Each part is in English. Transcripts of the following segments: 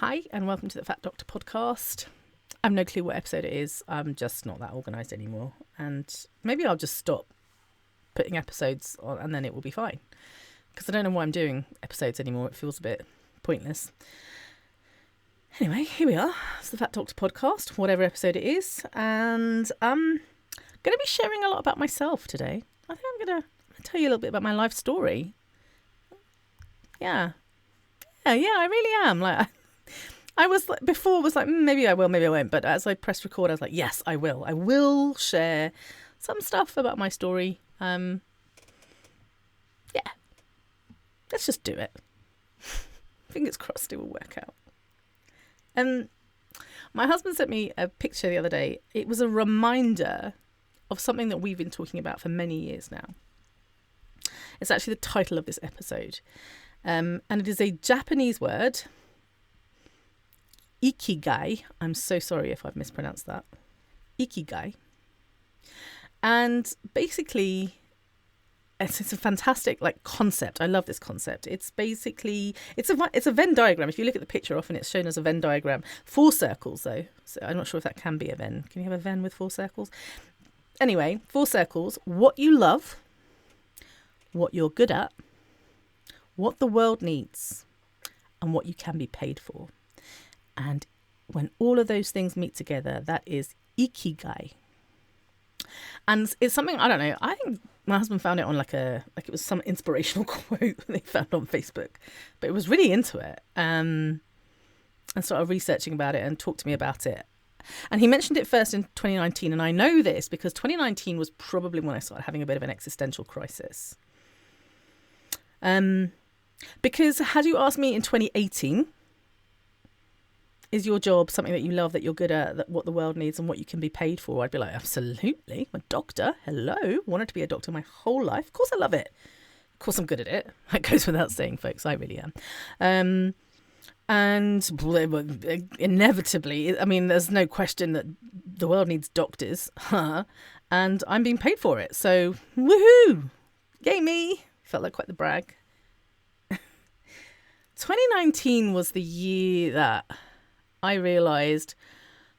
Hi, and welcome to the Fat Doctor podcast. I have no clue what episode it is. I'm just not that organised anymore. And maybe I'll just stop putting episodes on and then it will be fine. Because I don't know why I'm doing episodes anymore. It feels a bit pointless. Anyway, here we are. It's the Fat Doctor podcast, whatever episode it is. And I'm going to be sharing a lot about myself today. I think I'm going to tell you a little bit about my life story. Yeah, I really am. I was like, before was like, maybe I will, maybe I won't. But as I pressed record, I was like, yes, I will. I will share some stuff about my story. Yeah, let's just do it. Fingers crossed it will work out. My husband sent me a picture the other day. It was a reminder of something that we've been talking about for many years now. It's actually the title of this episode. And it is a Japanese word. Ikigai. I'm so sorry if I've mispronounced that. Ikigai. And basically, it's a fantastic concept. I love this concept. It's basically, it's a Venn diagram. If you look at the picture, often it's shown as a Venn diagram. 4 circles though. So I'm not sure if that can be a Venn. Can you have a Venn with 4 circles? Anyway, 4 circles. What you love, what you're good at, what the world needs, and what you can be paid for. And when all of those things meet together, that is Ikigai. And it's something, I don't know, I think my husband found it on it was some inspirational quote they found on Facebook. But it was really into it. And started researching about it and talked to me about it. And he mentioned it first in 2019. And I know this because 2019 was probably when I started having a bit of an existential crisis. Because had you asked me in 2018, is your job something that you love, that you're good at, that what the world needs and what you can be paid for? I'd be like, absolutely. I'm a doctor. Hello. Wanted to be a doctor my whole life. Of course I love it. Of course I'm good at it. That goes without saying, folks. I really am. And inevitably, I mean, there's no question that the world needs doctors. And I'm being paid for it. So, woohoo. Yay me. Felt like quite the brag. 2019 was the year that I realised,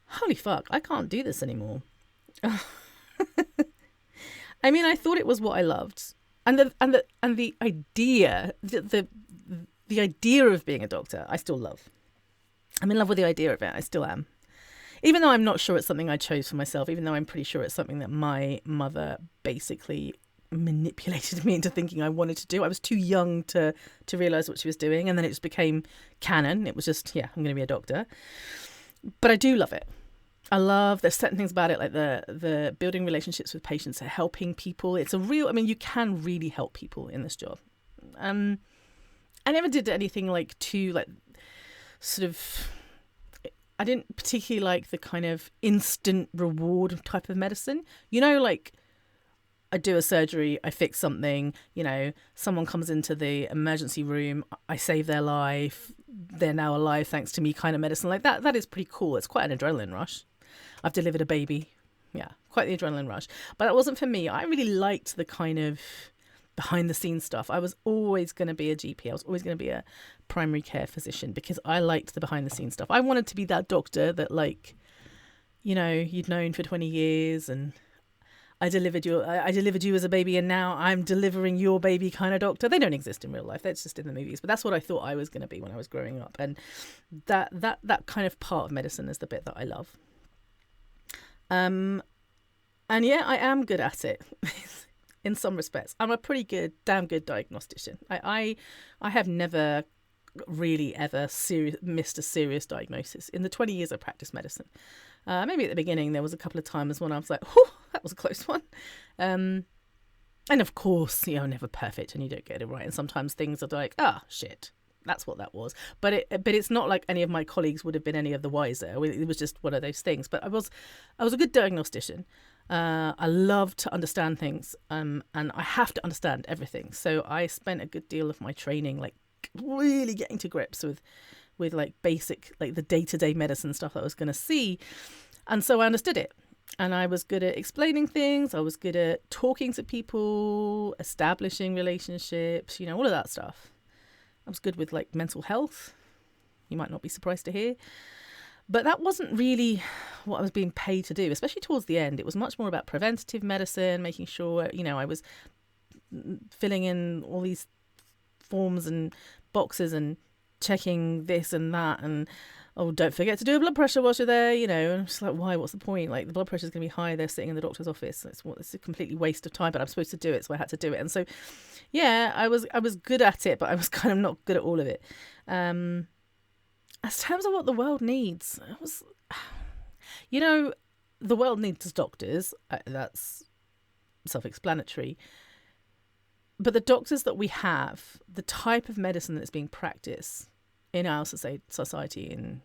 holy fuck, I can't do this anymore. I mean, I thought it was what I loved, and the idea, the idea of being a doctor, I still love. I'm in love with the idea of it. I still am, even though I'm not sure it's something I chose for myself. Even though I'm pretty sure it's something that my mother basically manipulated me into thinking I wanted to do. I was too young to realise what she was doing, and then it just became canon. It was just, yeah, I'm going to be a doctor. But I do love it. There's certain things about it, like the building relationships with patients, helping people. It's you can really help people in this job. I never did anything I didn't particularly like the kind of instant reward type of medicine. I do a surgery, I fix something, someone comes into the emergency room, I save their life, they're now alive thanks to me kind of medicine. Like that is pretty cool. It's quite an adrenaline rush. I've delivered a baby. Yeah, quite the adrenaline rush. But that wasn't for me. I really liked the kind of behind the scenes stuff. I was always going to be a GP. I was always going to be a primary care physician because I liked the behind the scenes stuff. I wanted to be that doctor that you'd known for 20 years and I delivered you as a baby and now I'm delivering your baby kind of doctor. They don't exist in real life. That's just in the movies. But that's what I thought I was going to be when I was growing up. And that kind of part of medicine is the bit that I love. And yeah, I am good at it in some respects. I'm a damn good diagnostician. I have never really ever missed a serious diagnosis in the 20 years I practiced medicine. Maybe at the beginning there was a couple of times when I was like, whew, that was a close one. And of course, never perfect and you don't get it right. And sometimes things are like, shit, that's what that was. But it's not like any of my colleagues would have been any of the wiser. It was just one of those things. But I was a good diagnostician. I love to understand things, and I have to understand everything. So I spent a good deal of my training really getting to grips with basic, the day-to-day medicine stuff I was going to see. And so I understood it. And I was good at explaining things. I was good at talking to people, establishing relationships, all of that stuff. I was good with mental health. you might not be surprised to hear. But that wasn't really what I was being paid to do, especially towards the end. It was much more about preventative medicine, making sure, I was filling in all these forms and boxes and checking this and that, and don't forget to do a blood pressure while you're there, and I'm just like, why? What's the point? Like, the blood pressure is going to be high. They're sitting in the doctor's office. It's a completely waste of time, but I'm supposed to do it, so I had to do it. And so, yeah, I was good at it, but I was kind of not good at all of it. As terms of what the world needs, the world needs doctors. That's self-explanatory. But the doctors that we have, the type of medicine that's being practiced in our society in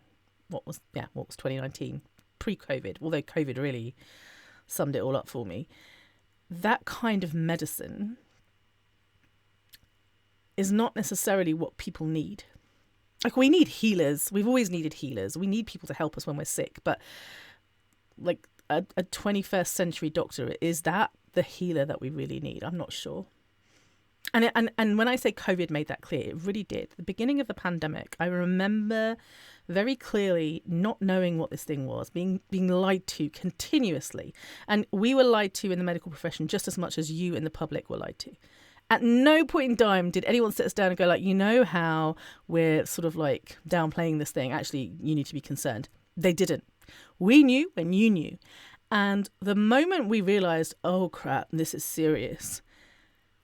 what was 2019, pre-COVID, although COVID really summed it all up for me, that kind of medicine is not necessarily what people need. Like, we need healers. We've always needed healers. We need people to help us when we're sick. But like a 21st century doctor, is that the healer that we really need? I'm not sure. And when I say COVID made that clear, it really did. The beginning of the pandemic, I remember very clearly not knowing what this thing was, being lied to continuously. And we were lied to in the medical profession just as much as you in the public were lied to. At no point in time did anyone sit us down and go like, how we're sort of like downplaying this thing. Actually, you need to be concerned. They didn't. We knew when you knew. And the moment we realized, oh crap, this is serious,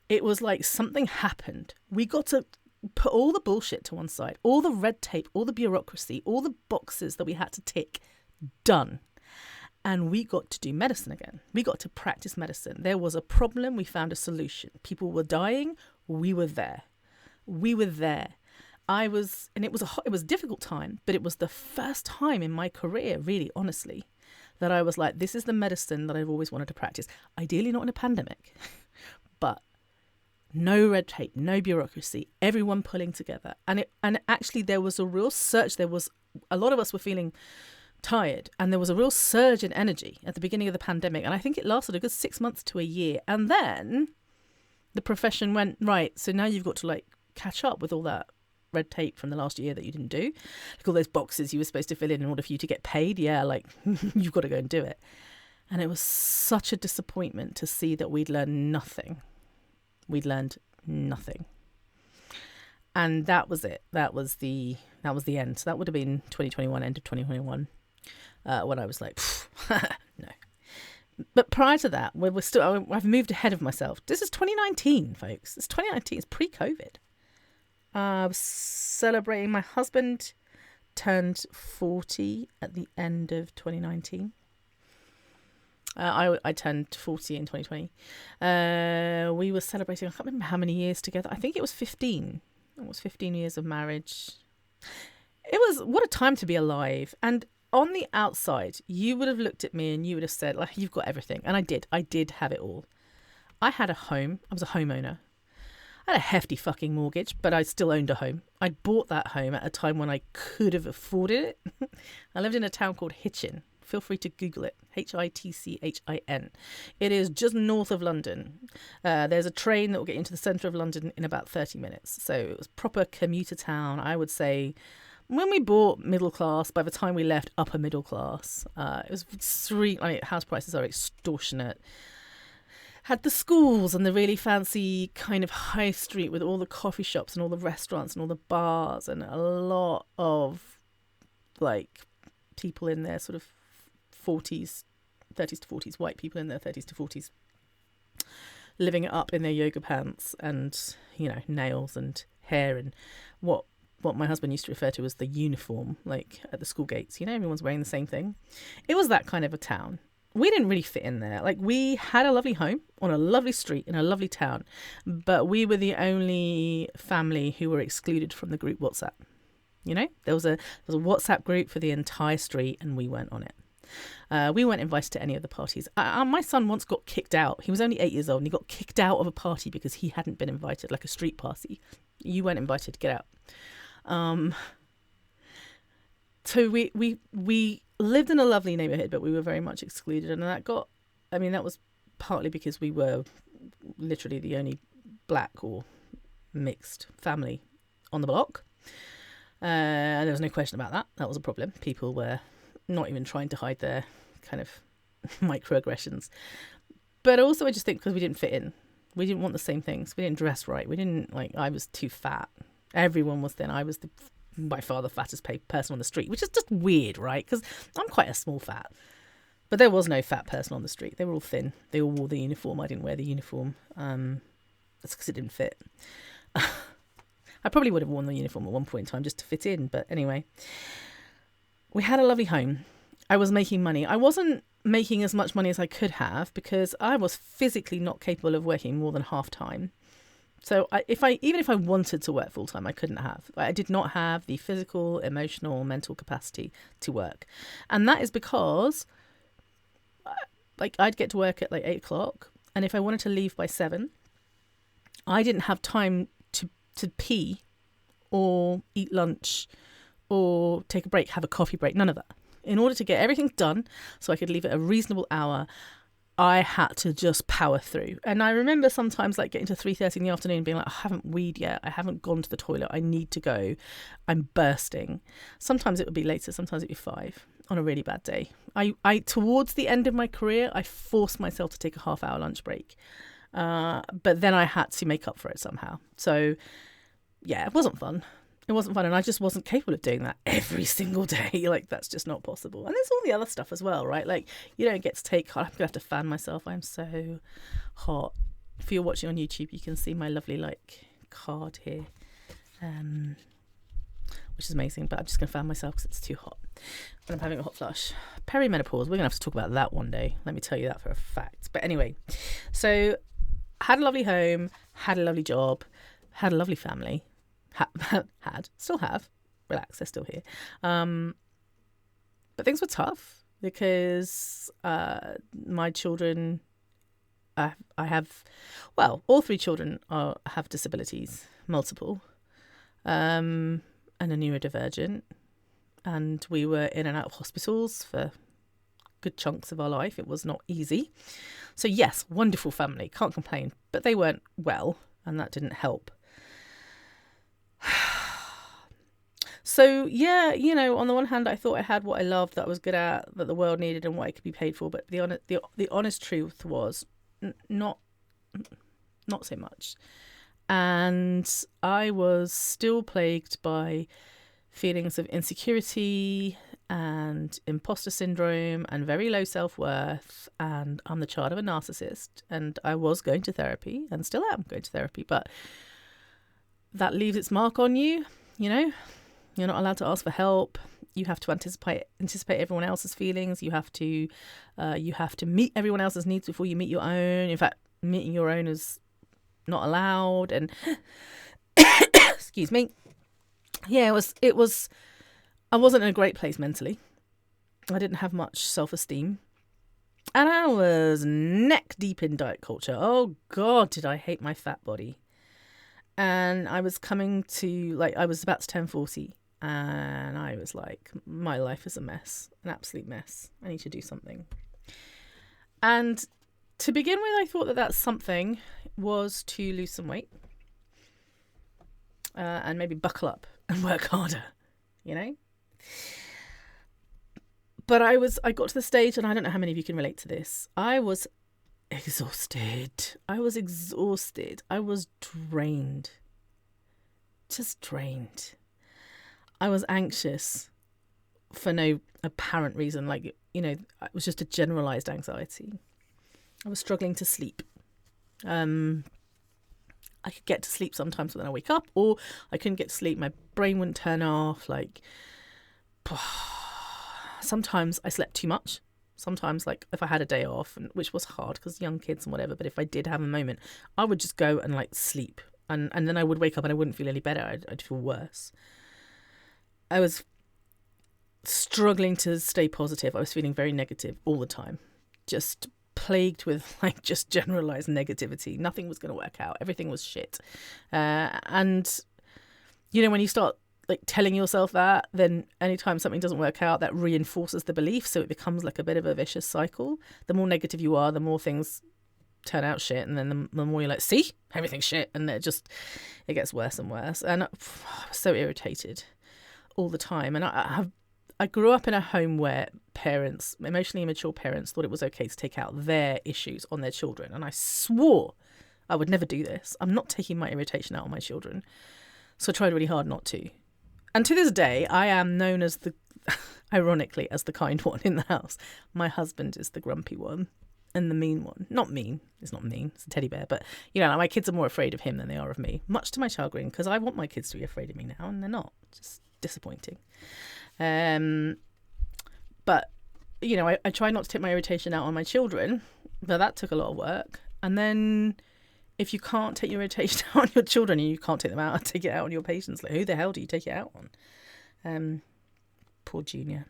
it was like something happened. We got to put all the bullshit to one side, all the red tape, all the bureaucracy, all the boxes that we had to tick, done. And we got to do medicine again. We got to practice medicine. There was a problem. We found a solution. People were dying. We were there. It was a difficult time, but it was the first time in my career, really, honestly, that I was like, this is the medicine that I've always wanted to practice. Ideally not in a pandemic, but no red tape, no bureaucracy, everyone pulling together. And actually there was a real surge. A lot of us were feeling tired, and there was a real surge in energy at the beginning of the pandemic, and I think it lasted a good 6 months to a year. And then the profession went, right, so now you've got to like catch up with all that red tape from the last year that you didn't do, like all those boxes you were supposed to fill in order for you to get paid. Like you've got to go and do it. And it was such a disappointment to see that we'd learned nothing. And that was it. That was the end. So that would have been 2021, end of 2021. When I was like, no. But prior to that, I've moved ahead of myself. This is 2019, folks. It's 2019. It's pre-COVID. I was celebrating. My husband turned 40 at the end of 2019. I turned 40 in 2020. We were celebrating, I can't remember how many years together. I think it was 15. It was 15 years of marriage. It was, what a time to be alive. And on the outside, you would have looked at me and you would have said, like, you've got everything. And I did have it all. I had a home. I was a homeowner. I had a hefty fucking mortgage, but I still owned a home. I bought that home at a time when I could have afforded it. I lived in a town called Hitchin. Feel free to Google it. Hitchin. It is just north of London. There's a train that will get into the centre of London in about 30 minutes. So it was proper commuter town. I would say when we bought middle class, by the time we left upper middle class, it was house prices are extortionate. Had the schools and the really fancy kind of high street with all the coffee shops and all the restaurants and all the bars and a lot of like people in their sort of 30s to 40s, white people in their 30s to 40s, living it up in their yoga pants and, nails and hair and what my husband used to refer to as the uniform, like at the school gates, everyone's wearing the same thing. It was that kind of a town. We didn't really fit in there. Like, we had a lovely home on a lovely street in a lovely town, but we were the only family who were excluded from the group WhatsApp. There was a WhatsApp group for the entire street and we weren't on it. We weren't invited to any of the parties. My son once got kicked out. He was only 8 years old and he got kicked out of a party because he hadn't been invited, like a street party. You weren't invited, get out. So we lived in a lovely neighbourhood, but we were very much excluded. And that was partly because we were literally the only black or mixed family on the block. And there was no question about that. That was a problem. People were not even trying to hide their kind of microaggressions. But also I just think because we didn't fit in. We didn't want the same things. We didn't dress right. We didn't, like, I was too fat. Everyone was thin. I was by far the fattest person on the street, which is just weird, right? Because I'm quite a small fat. But there was no fat person on the street. They were all thin. They all wore the uniform. I didn't wear the uniform. That's because it didn't fit. I probably would have worn the uniform at one point in time just to fit in. But anyway, we had a lovely home. I was making money. I wasn't making as much money as I could have because I was physically not capable of working more than half time. So even if I wanted to work full time, I couldn't have. I did not have the physical, emotional, mental capacity to work. And that is because like I'd get to work at like 8 o'clock. And if I wanted to leave by 7, I didn't have time to pee or eat lunch or take a break, have a coffee break, none of that. In order to get everything done so I could leave at a reasonable hour, I had to just power through. And I remember sometimes like getting to 3:30 in the afternoon and being like, I haven't weed yet. I haven't gone to the toilet. I need to go. I'm bursting. Sometimes it would be later. Sometimes it'd be 5 on a really bad day. I towards the end of my career, I forced myself to take a half-hour lunch break. But then I had to make up for it somehow. So yeah, it wasn't fun. It wasn't fun, and I just wasn't capable of doing that every single day. Like, that's just not possible. And there's all the other stuff as well, right? Like, you don't get to take... I'm going to have to fan myself. I'm so hot. If you're watching on YouTube, you can see my lovely, like, card here, which is amazing. But I'm just going to fan myself because it's too hot. And I'm having a hot flush. Perimenopause. We're going to have to talk about that one day. Let me tell you that for a fact. But anyway, so had a lovely home, had a lovely job, had a lovely family. Still have, relax, they're still here. But things were tough because my children, I have, well, all 3 children have disabilities, multiple, and are neurodivergent. And we were in and out of hospitals for good chunks of our life. It was not easy. So yes, wonderful family, can't complain, but they weren't well, and that didn't help. So, yeah, you know, on the one hand, I thought I had what I loved, that I was good at, that the world needed and what I could be paid for. But the honest truth was not so much. And I was still plagued by feelings of insecurity and imposter syndrome and very low self-worth. And I'm the child of a narcissist. And I was going to therapy and still am going to therapy. But that leaves its mark on you, you know. You're not allowed to ask for help. You have to anticipate everyone else's feelings. You have to meet everyone else's needs before you meet your own. In fact, meeting your own is not allowed. And excuse me. Yeah, it was. I wasn't in a great place mentally. I didn't have much self-esteem, and I was neck deep in diet culture. Oh God, did I hate my fat body. And I was coming to, like, I was about to turn 40. And I was like, my life is a mess, an absolute mess. I need to do something. And to begin with, I thought that something was to lose some weight and maybe buckle up and work harder, you know? But I got to the stage, and I don't know how many of you can relate to this. I was exhausted. I was drained. Just drained. I was anxious for no apparent reason. Like, you know, it was just a generalized anxiety. I was struggling to sleep. I could get to sleep sometimes, but then I wake up, or I couldn't get to sleep. My brain wouldn't turn off. Like, sometimes I slept too much. Sometimes, like, if I had a day off, which was hard because young kids and whatever, but if I did have a moment, I would just go and, like, sleep. And then I would wake up and I wouldn't feel any better. I'd feel worse. I was struggling to stay positive. I was feeling very negative all the time. Just plagued with, like, just generalized negativity. Nothing was going to work out. Everything was shit. And, you know, when you start, like, telling yourself that, then anytime something doesn't work out, that reinforces the belief. So it becomes like a bit of a vicious cycle. The more negative you are, the more things turn out shit, and then the more you're like, see, everything's shit, and it gets worse and worse. And I was so irritated. all the time. And I grew up in a home where parents, emotionally immature parents, thought it was okay to take out their issues on their children. And I swore I would never do this. I'm not taking my irritation out on my children. So I tried really hard not to. And to this day, I am known as ironically, as the kind one in the house. My husband is the grumpy one and the mean one. Not mean. It's not mean. It's a teddy bear. But, like my kids are more afraid of him than they are of me. Much to my chagrin, because I want my kids to be afraid of me now, and they're not. Just disappointing. But, I try not to take my irritation out on my children. But that took a lot of work. And then if you can't take your irritation out on your children and you can't take them out, take it out on your patients. Like, who the hell do you take it out on? Poor Junior.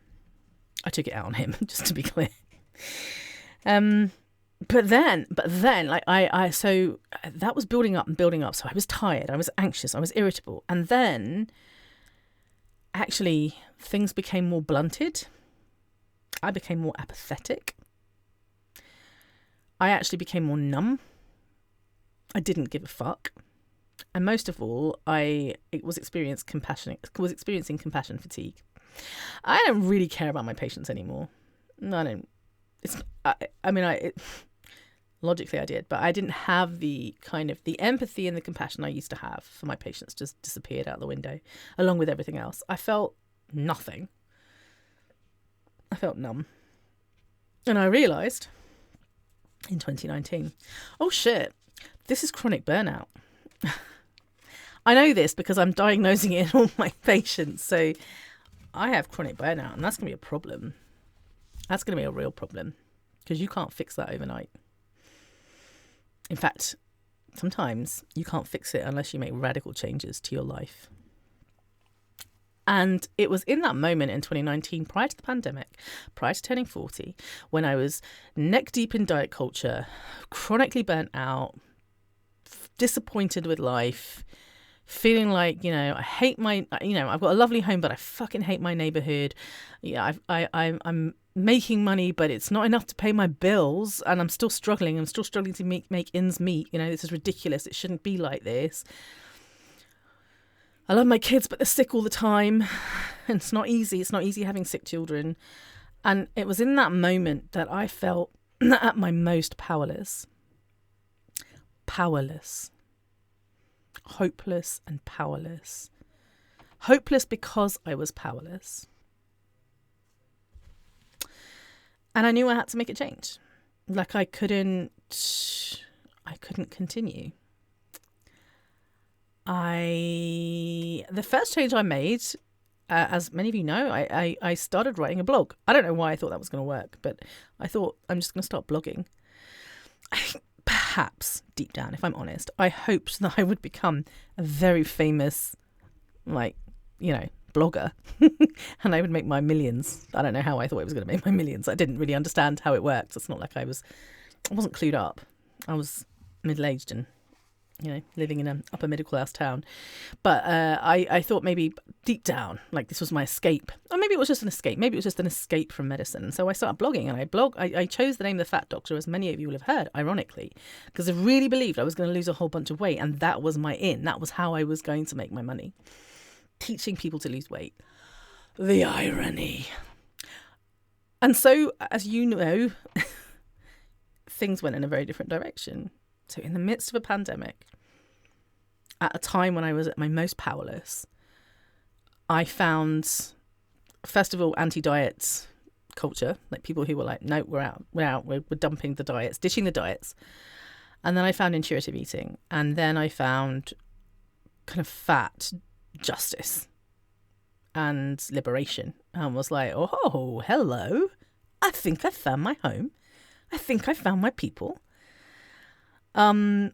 I took it out on him, just to be clear. But then, like so that was building up and building up. So I was tired, I was anxious, I was irritable. And then actually things became more blunted. I became more apathetic. I actually became more numb. I didn't give a fuck. And most of all, I was experiencing compassion fatigue. I don't really care about my patients anymore. No, I don't. Logically I did, but I didn't have the kind of the empathy and the compassion I used to have for my patients. Just disappeared out the window, along with everything else. I felt nothing. I felt numb. And I realised in 2019, oh shit, this is chronic burnout. I know this because I'm diagnosing it in all my patients. So I have chronic burnout, and that's going to be a problem. That's going to be a real problem, because you can't fix that overnight. In fact, sometimes you can't fix it unless you make radical changes to your life. And it was in that moment in 2019, prior to the pandemic, prior to turning 40, when I was neck deep in diet culture, chronically burnt out, disappointed with life, feeling like, I hate my, I've got a lovely home, but I fucking hate my neighborhood. Yeah, I'm making money, but it's not enough to pay my bills, and I'm still struggling. I'm still struggling to make ends meet. This is ridiculous. It shouldn't be like this. I love my kids, but they're sick all the time, and it's not easy. It's not easy having sick children. And it was in that moment that I felt at my most powerless. Hopeless and powerless. Hopeless because I was powerless. And I knew I had to make a change. Like I couldn't continue. The first change I made, as many of you know, I started writing a blog. I don't know why I thought that was going to work, but I thought I'm just going to start blogging. Perhaps deep down, if I'm honest, I hoped that I would become a very famous, blogger, and I would make my millions. I don't know how I thought I was going to make my millions. I didn't really understand how it worked. It's not like I wasn't clued up. I was middle-aged and, living in an upper middle class town. But I thought maybe deep down, like this was my escape. Or maybe it was just an escape. Maybe it was just an escape from medicine. And so I started blogging, and I chose the name The Fat Doctor, as many of you will have heard, ironically, because I really believed I was going to lose a whole bunch of weight, and that was my in. That was how I was going to make my money. Teaching people to lose weight. The irony. And so, as you know, things went in a very different direction. So in the midst of a pandemic, at a time when I was at my most powerless, I found, first of all, anti-diet culture, like people who were like, no, we're out, we're dumping the diets, ditching the diets. And then I found intuitive eating. And then I found kind of fat justice and liberation, and was like, oh, hello. I think I found my home. I think I found my people. And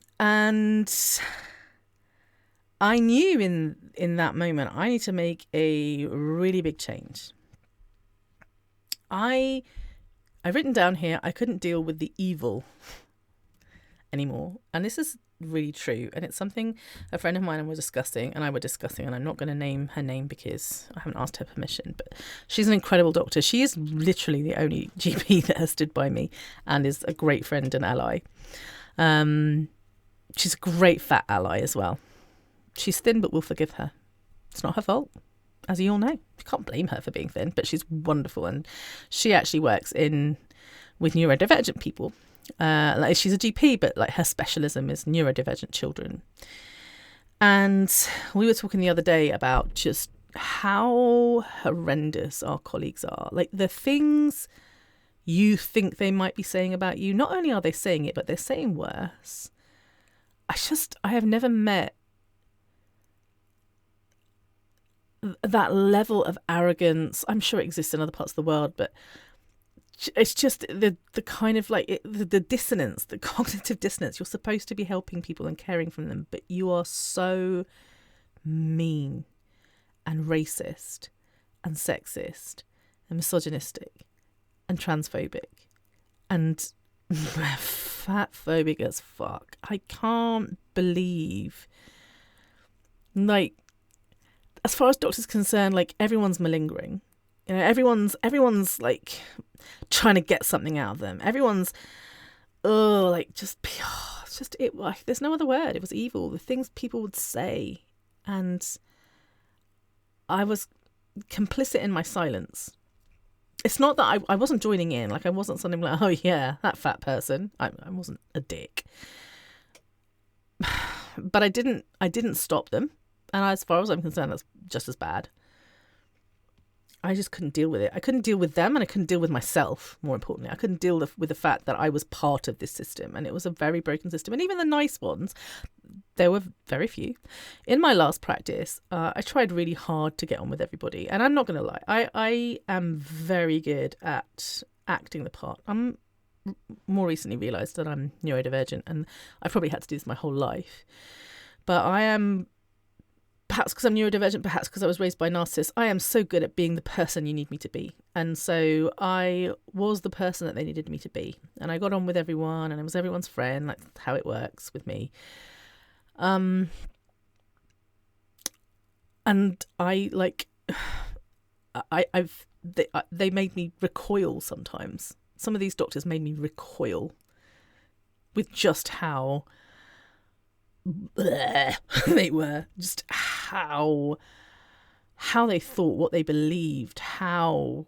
I knew in that moment I need to make a really big change. I've written down here, I couldn't deal with the evil anymore. And this is really true. And it's something a friend of mine and I were discussing, and I'm not going to name her name because I haven't asked her permission, but she's an incredible doctor. She is literally the only GP that has stood by me and is a great friend and ally. She's a great fat ally as well. She's thin, but we'll forgive her. It's not her fault. as you all know. You can't blame her for being thin, but she's wonderful. And she actually works with neurodivergent people. Like she's a GP, but like her specialism is neurodivergent children. And we were talking the other day about just how horrendous our colleagues are. Like the things you think they might be saying about you, not only are they saying it, but they're saying worse. I have never met that level of arrogance. I'm sure it exists in other parts of the world, but it's just the kind of like the dissonance, the cognitive dissonance. You're supposed to be helping people and caring for them, but you are so mean and racist and sexist and misogynistic and transphobic and fat phobic as fuck. I can't believe, like, as far as doctors are concerned, like everyone's malingering. You know, everyone's like trying to get something out of them. Everyone's there's no other word. It was evil. The things people would say, and I was complicit in my silence. It's not that I wasn't joining in. Like I wasn't something like, oh yeah, that fat person. I wasn't a dick. But I didn't stop them. And as far as I'm concerned, that's just as bad. I just couldn't deal with it. I couldn't deal with them, and I couldn't deal with myself, more importantly. I couldn't deal with the fact that I was part of this system, and it was a very broken system. And even the nice ones, there were very few. In my last practice, I tried really hard to get on with everybody. And I'm not going to lie, I am very good at acting the part. I'm more recently realised that I'm neurodivergent, and I've probably had to do this my whole life. But I am... perhaps because I'm neurodivergent, perhaps because I was raised by narcissists, I am so good at being the person you need me to be. And so I was the person that they needed me to be. And I got on with everyone, and I was everyone's friend. That's how it works with me. And I like, they made me recoil sometimes. Some of these doctors made me recoil with just how they were, just how they thought, what they believed, how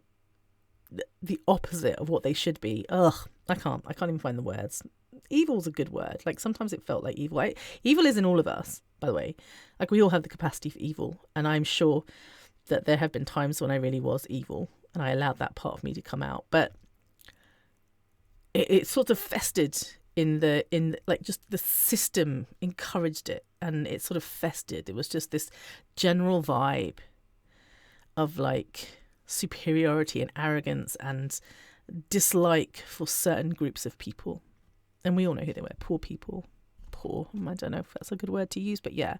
the opposite of what they should be. I can't even find the words. Evil's a good word. Like sometimes it felt like evil. Evil is in all of us, by the way. Like we all have the capacity for evil, and I'm sure that there have been times when I really was evil and I allowed that part of me to come out, but it sort of festered in like just the system encouraged it, and it sort of festered. It was just this general vibe of like superiority and arrogance and dislike for certain groups of people. And we all know who they were. Poor people. I don't know if that's a good word to use, but yeah.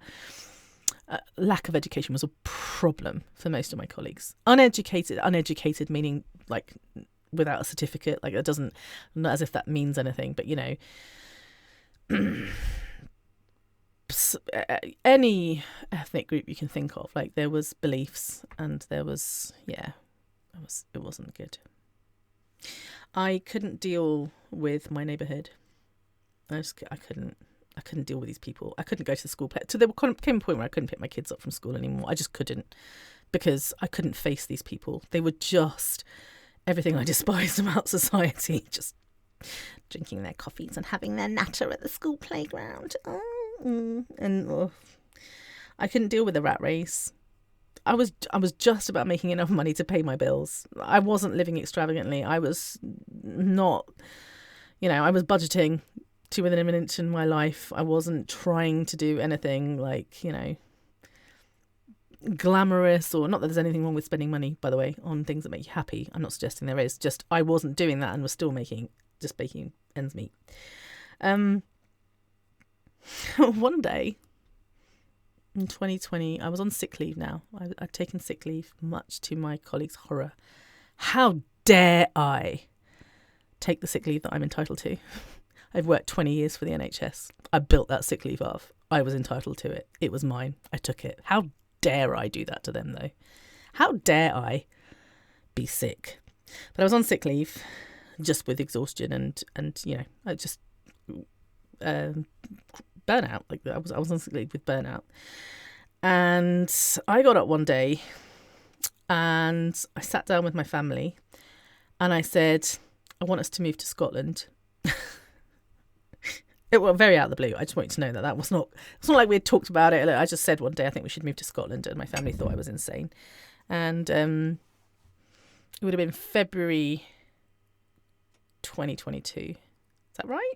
Lack of education was a problem for most of my colleagues. Uneducated meaning like without a certificate. Like it doesn't, not as if that means anything, but you know, any ethnic group you can think of, like there was beliefs, and there was, yeah, it wasn't good. I couldn't deal with my neighbourhood. I couldn't deal with these people. I couldn't go to the school. So there came a point where I couldn't pick my kids up from school anymore. I just couldn't, because I couldn't face these people. They were just everything I despised about society. Just drinking their coffees and having their natter at the school playground. I couldn't deal with the rat race. I was just about making enough money to pay my bills. I wasn't living extravagantly. I was not, I was budgeting to within a minute in my life. I wasn't trying to do anything like, glamorous, or not that there's anything wrong with spending money, by the way, on things that make you happy. I'm not suggesting there is. Just I wasn't doing that and was still making ends meet. One day in 2020, I was on sick leave now. I'd taken sick leave, much to my colleagues' horror. How dare I take the sick leave that I'm entitled to? I've worked 20 years for the NHS. I built that sick leave off. I was entitled to it. It was mine. I took it. How dare I do that to them, though? How dare I be sick? But I was on sick leave just with exhaustion and I just burnout. Like I was on sick leave with burnout. And I got up one day And I sat down with my family and I said, I want us to move to Scotland. It was very out of the blue. I just want you to know that it's not like we had talked about it. I just said one day, I think we should move to Scotland, and my family thought I was insane. And it would have been February 2022. Is that right?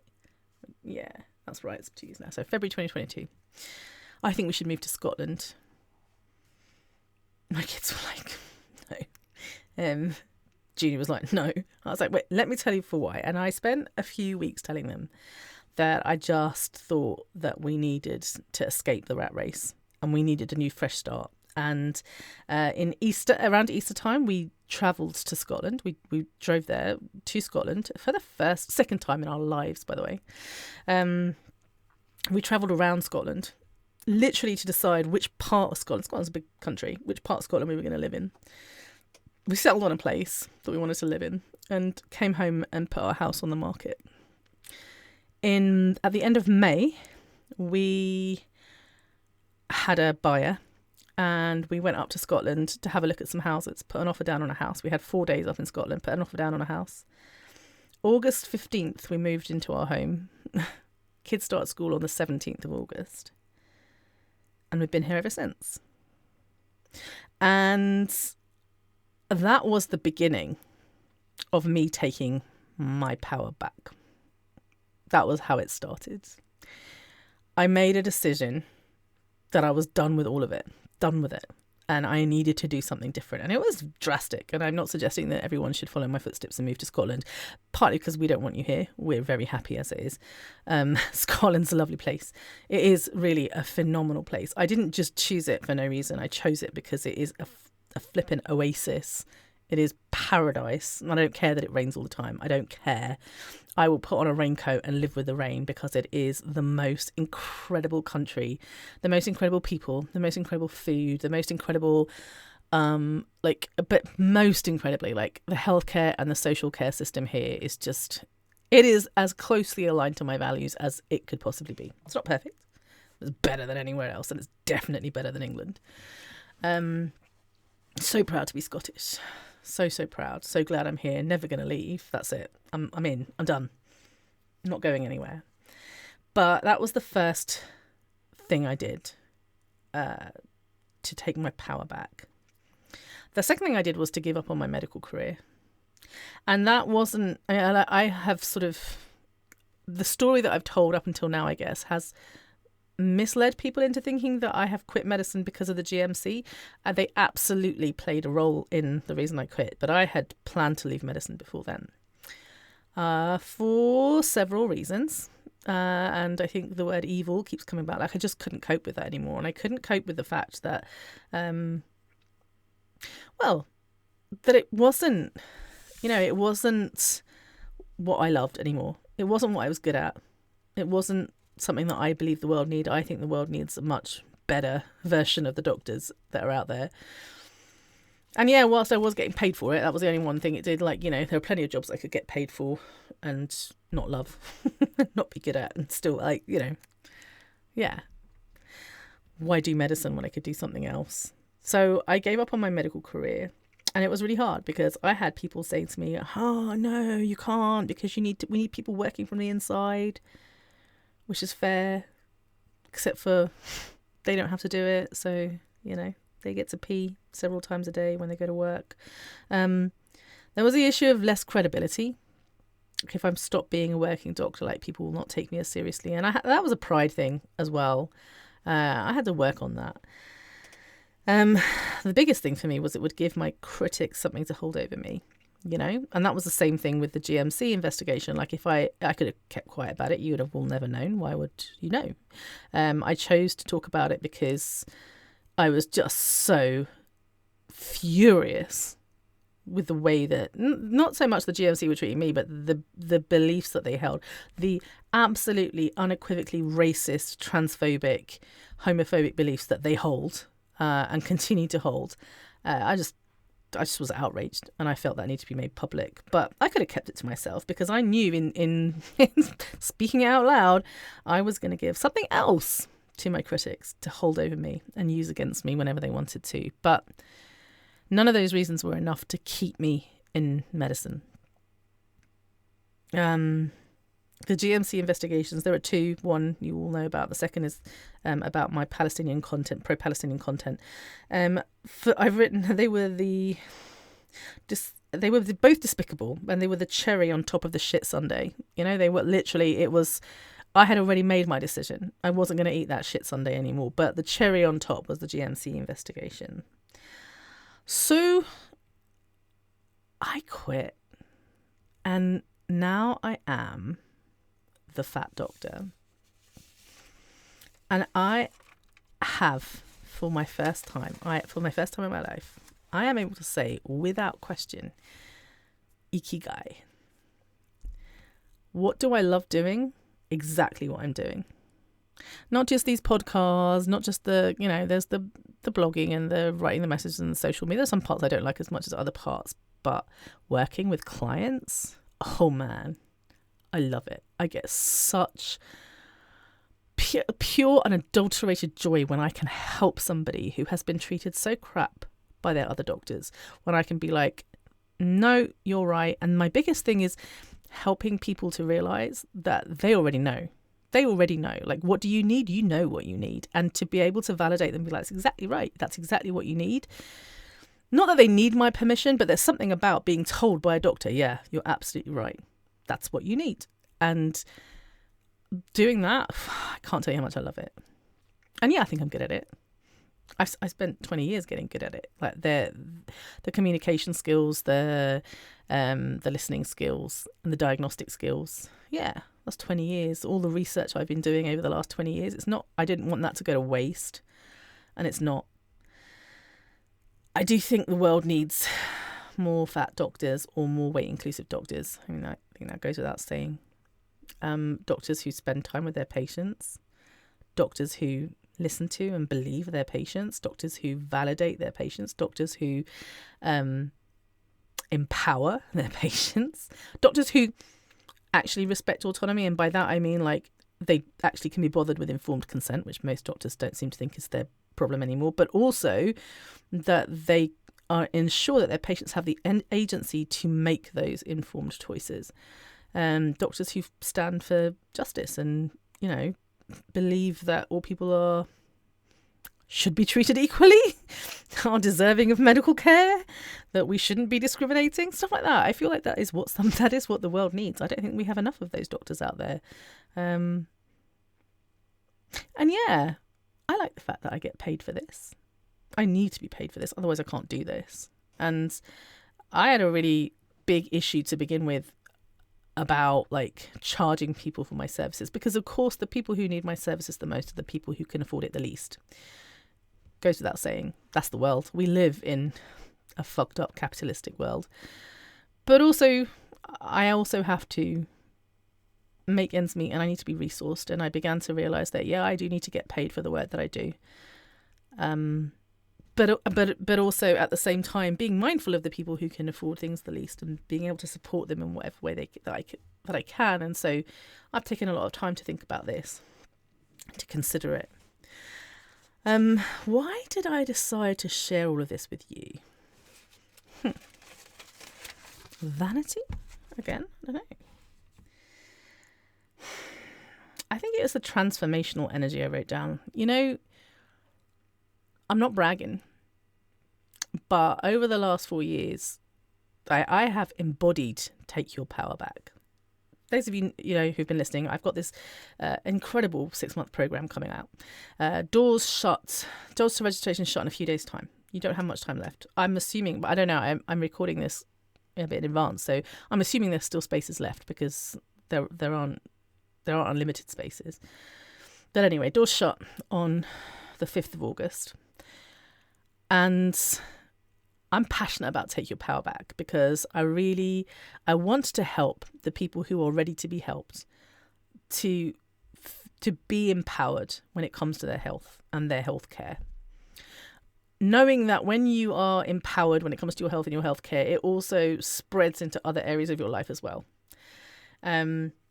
Yeah, that's right. It's 2 years now. So February 2022. I think we should move to Scotland. My kids were like, no. Junior was like, no. I was like, wait, let me tell you for why. And I spent a few weeks telling them that I just thought that we needed to escape the rat race and we needed a new fresh start. And around Easter time, we travelled to Scotland. We drove there to Scotland for the second time in our lives, by the way. We travelled around Scotland, literally to decide which part of Scotland's a big country, which part of Scotland we were going to live in. We settled on a place that we wanted to live in and came home and put our house on the market. At the end of May, we had a buyer and we went up to Scotland to have a look at some houses, put an offer down on a house. We had 4 days up in Scotland, put an offer down on a house. August 15th, we moved into our home. Kids start school on the 17th of August. And we've been here ever since. And that was the beginning of me taking my power back. That was how it started. I made a decision that I was done with all of it, done with it. And I needed to do something different. And it was drastic. And I'm not suggesting that everyone should follow my footsteps and move to Scotland, partly because we don't want you here. We're very happy as it is. Scotland's a lovely place. It is really a phenomenal place. I didn't just choose it for no reason. I chose it because it is a flippin' oasis. It is paradise. And I don't care that it rains all the time. I don't care. I will put on a raincoat and live with the rain because it is the most incredible country, the most incredible people, the most incredible food, the most incredible, but most incredibly, like the healthcare and the social care system here is just, it is as closely aligned to my values as it could possibly be. It's not perfect. It's better than anywhere else, and it's definitely better than England. So proud to be Scottish. So proud. So glad I'm here. Never going to leave. That's it. I'm in. I'm done. I'm not going anywhere. But that was the first thing I did to take my power back. The second thing I did was to give up on my medical career. And that wasn't... I have sort of... The story that I've told up until now, I guess, has misled people into thinking that I have quit medicine because of the GMC. They absolutely played a role in the reason I quit, but I had planned to leave medicine before then for several reasons. And I think the word evil keeps coming back. Like, I just couldn't cope with that anymore. And I couldn't cope with the fact that, that it wasn't, it wasn't what I loved anymore. It wasn't what I was good at. It wasn't something that I believe the world needs. I think the world needs a much better version of the doctors that are out there. And yeah, whilst I was getting paid for it, that was the only one thing it did. Like, there are plenty of jobs I could get paid for and not love, not be good at, and still, yeah. Why do medicine when I could do something else? So I gave up on my medical career, and it was really hard because I had people saying to me, "Oh no, you can't, because we need people working from the inside." Which is fair, except for they don't have to do it. So, they get to pee several times a day when they go to work. There was the issue of less credibility. If I'm stopped being a working doctor, people will not take me as seriously. And that was a pride thing as well. I had to work on that. The biggest thing for me was it would give my critics something to hold over me. And that was the same thing with the GMC investigation. Like, if I could have kept quiet about it, you would have all never known. Why would you know? I chose to talk about it because I was just so furious with the way that, not so much the GMC were treating me, but the beliefs that they held, the absolutely unequivocally racist, transphobic, homophobic beliefs that they hold and continue to hold. I just was outraged, and I felt that needed to be made public. But I could have kept it to myself because I knew in speaking it out loud, I was going to give something else to my critics to hold over me and use against me whenever they wanted to. But None of those reasons were enough to keep me in medicine. The GMC investigations, there are two. One you all know about. The second is about my Palestinian content, pro-Palestinian content. I've written they were both despicable, and they were the cherry on top of the shit sundae. You know, they were literally, it was, I had already made my decision. I wasn't going to eat that shit sundae anymore. But the cherry on top was the GMC investigation. So I quit, and now I am the fat doctor. And I have, for my first time in my life, I am able to say without question, Ikigai. What do I love doing? Exactly what I'm doing. Not just these podcasts, not just the, you know, there's the blogging and the writing the messages and the social media. There's some parts I don't like as much as other parts, but working with clients, oh man, I love it. I get such pure unadulterated joy when I can help somebody who has been treated so crap by their other doctors, when I can be like, no, you're right. And my biggest thing is helping people to realize that they already know. Like, what do you need? You know what you need. And to be able to validate them, be like, that's exactly right. That's exactly what you need. Not that they need my permission, but there's something about being told by a doctor, yeah, you're absolutely right. That's what you need. And doing that, I can't tell you how much I love it. And yeah, I think I'm good at it. I spent 20 years getting good at it. Like the communication skills, the listening skills, and the diagnostic skills. Yeah, that's 20 years. All the research I've been doing over the last 20 years. It's not, I didn't want that to go to waste. And it's not. I do think the world needs more fat doctors or more weight inclusive doctors. I mean, I think that goes without saying. Doctors who spend time with their patients, doctors who listen to and believe their patients, doctors who validate their patients, doctors who empower their patients, doctors who actually respect autonomy. And by that, I mean, like, they actually can be bothered with informed consent, which most doctors don't seem to think is their problem anymore, but also that they are ensure that their patients have the agency to make those informed choices. Doctors who stand for justice and, you know, believe that all people should be treated equally, are deserving of medical care, that we shouldn't be discriminating, stuff like that. I feel like that is what the world needs. I don't think we have enough of those doctors out there. And yeah, I like the fact that I get paid for this. I need to be paid for this, otherwise I can't do this. And I had a really big issue to begin with about like charging people for my services, because of course the people who need my services the most are the people who can afford it the least. Goes without saying, that's the world. We live in a fucked up capitalistic world. But also, I also have to make ends meet, and I need to be resourced. And I began to realise that, yeah, I do need to get paid for the work that I do. But also at the same time being mindful of the people who can afford things the least and being able to support them in whatever way that I can. And so I've taken a lot of time to think about this, to consider it. Why did I decide to share all of this with you? Vanity? Again, I don't know. I think it was the transformational energy I wrote down. You know, I'm not bragging, but over the last 4 years, I have embodied Take Your Power Back. Those of you, who've been listening, I've got this incredible 6-month program coming out. Doors to registration shut in a few days' time. You don't have much time left. I'm assuming, but I don't know. I'm recording this a bit in advance, so I'm assuming there's still spaces left because there aren't unlimited spaces. But anyway, doors shut on the 5th of August. And I'm passionate about Take Your Power Back because I want to help the people who are ready to be helped to be empowered when it comes to their health and their health care. Knowing that when you are empowered when it comes to your health and your health care, it also spreads into other areas of your life as well. I've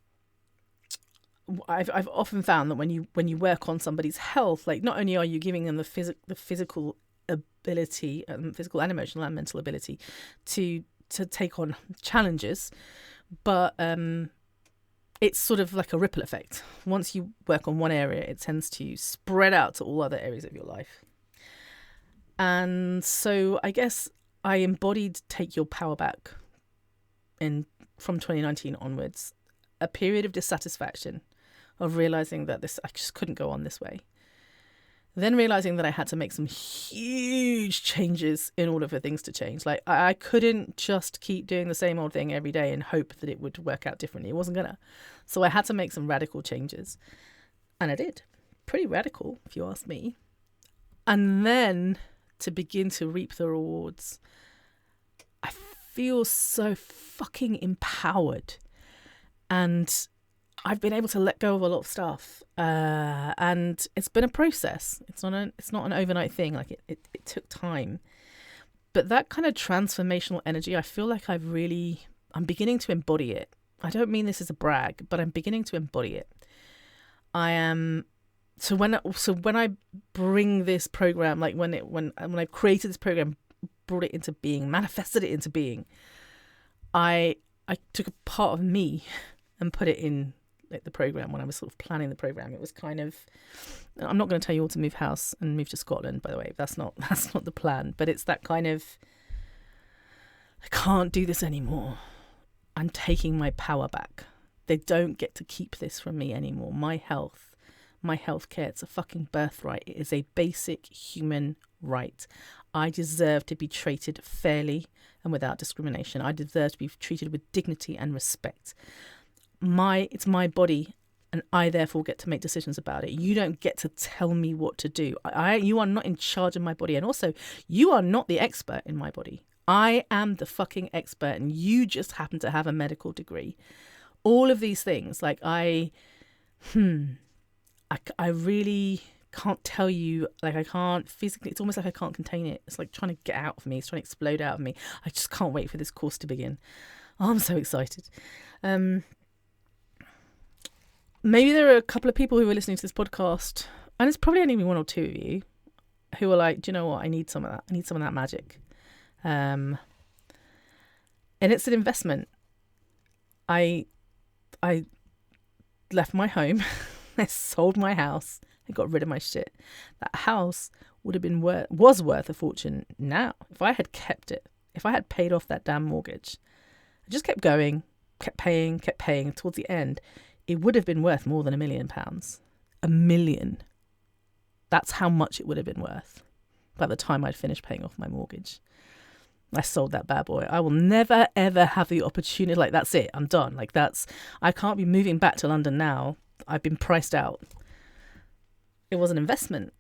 often found that when you work on somebody's health, like not only are you giving them the physical ability, physical and emotional and mental ability to take on challenges. But it's sort of like a ripple effect. Once you work on one area, it tends to spread out to all other areas of your life. And so I guess I embodied Take Your Power Back from 2019 onwards, a period of dissatisfaction, of realizing that I just couldn't go on this way. Then realizing that I had to make some huge changes in order for things to change. Like, I couldn't just keep doing the same old thing every day and hope that it would work out differently. It wasn't gonna. So I had to make some radical changes. And I did. Pretty radical, if you ask me. And then to begin to reap the rewards, I feel so fucking empowered. And I've been able to let go of a lot of stuff, and it's been a process. It's not an overnight thing. Like it took time, but that kind of transformational energy, I feel like I'm beginning to embody it. I don't mean this as a brag, but I'm beginning to embody it. I am. So when I bring this program, like when I created this program, brought it into being, manifested it into being, I took a part of me and put it in like the program. When I was sort of planning the program, it was kind of, I'm not going to tell you all to move house and move to Scotland, by the way. That's not the plan, but it's that kind of, I can't do this anymore. I'm taking my power back. They don't get to keep this from me anymore. My health, my healthcare, it's a fucking birthright. It is a basic human right. I deserve to be treated fairly and without discrimination. I deserve to be treated with dignity and respect. It's my body, and I therefore get to make decisions about it. You don't get to tell me what to do. You are not in charge of my body, and also you are not the expert in my body. I am the fucking expert, and you just happen to have a medical degree. All of these things, like I really can't tell you, like I can't physically, it's almost like I can't contain it. It's like trying to get out of me. It's trying to explode out of me. I just can't wait for this course to begin. Oh, I'm so excited. Maybe there are a couple of people who are listening to this podcast, and it's probably only one or two of you, who are like, do you know what? I need some of that. I need some of that magic. And it's an investment. I left my home. I sold my house. I got rid of my shit. That house would have been was worth a fortune now. If I had kept it, if I had paid off that damn mortgage, I just kept going, kept paying. Towards the end, it would have been worth more than £1 million. £1 million. That's how much it would have been worth by the time I'd finished paying off my mortgage. I sold that bad boy. I will never, ever have the opportunity. Like, that's it. I'm done. Like, I can't be moving back to London now. I've been priced out. It was an investment.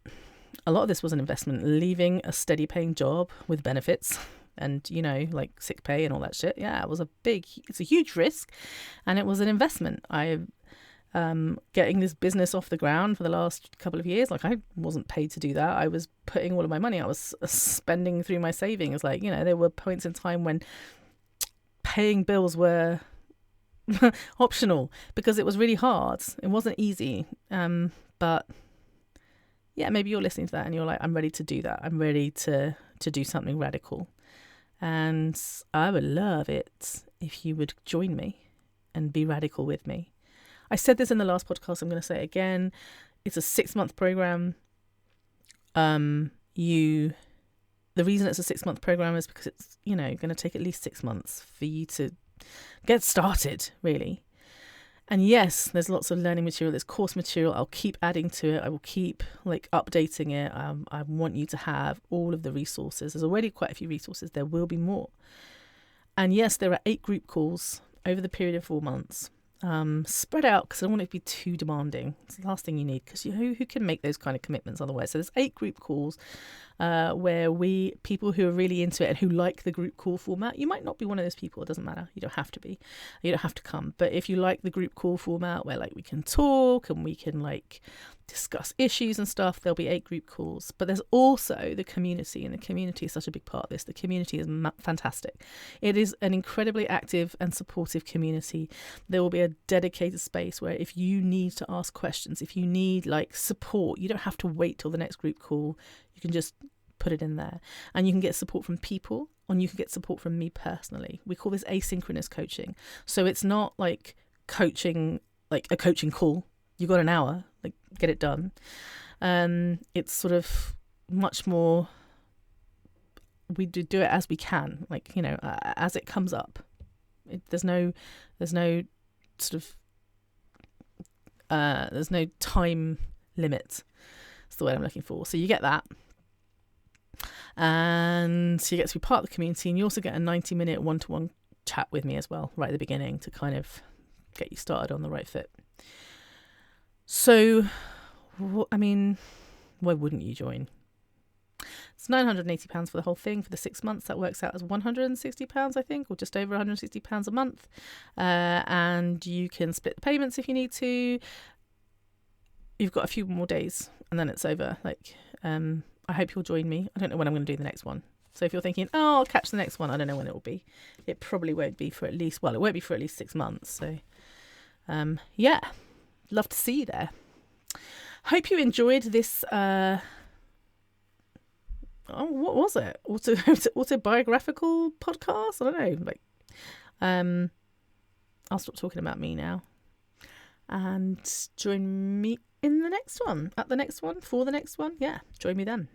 A lot of this was an investment. Leaving a steady paying job with benefits and, you know, like sick pay and all that shit. Yeah, it's a huge risk, and it was an investment. Getting this business off the ground for the last couple of years, like I wasn't paid to do that. I was putting all of my money. I was spending through my savings. Like, you know, there were points in time when paying bills were optional because it was really hard. It wasn't easy. But yeah, maybe you're listening to that and you're like, I'm ready to do that. I'm ready to do something radical. And I would love it if you would join me and be radical with me. I said this in the last podcast. I'm going to say it again. It's a 6-month program. The reason it's a 6-month program is because it's, you know, going to take at least 6 months for you to get started, really. And yes, there's lots of learning material. There's course material. I'll keep adding to it. I will keep updating it. I want you to have all of the resources. There's already quite a few resources. There will be more. And yes, there are 8 group calls over the period of 4 months. Spread out because I don't want it to be too demanding. It's the last thing you need, because who can make those kind of commitments otherwise? So there's 8 group calls where people who are really into it and who like the group call format. You might not be one of those people. It doesn't matter. You don't have to be. You don't have to come. But if you like the group call format where like we can talk and we can like discuss issues and stuff, there'll be 8 group calls. But there's also the community, and the community is such a big part of this. The community is fantastic. It is an incredibly active and supportive community. There will be a dedicated space where if you need to ask questions, if you need like support, you don't have to wait till the next group call. You can just put it in there. And you can get support from people, and you can get support from me personally. We call this asynchronous coaching. So it's not like coaching, like a coaching call. You got an hour, like get it done. It's sort of much more, we do it as we can, like, you know, as it comes up. There's no sort of, there's no time limit. That's the word I'm looking for. So you get that. And you get to be part of the community, and you also get a 90-minute one-to-one chat with me as well, right at the beginning, to kind of get you started on the right foot. So, I mean, why wouldn't you join? It's £980 for the whole thing for the 6 months. That works out as £160, I think, or just over £160 a month. And you can split the payments if you need to. You've got a few more days, and then it's over. Like, I hope you'll join me. I don't know when I'm going to do the next one. So if you're thinking, oh, I'll catch the next one, I don't know when it will be. It probably won't be for at least, well, it won't be for at least 6 months. So, yeah, love to see you there. Hope you enjoyed this. What was it? Autobiographical podcast? I don't know. Like, I'll stop talking about me now, and join me in the next one, at the next one, for the next one. Yeah, join me then.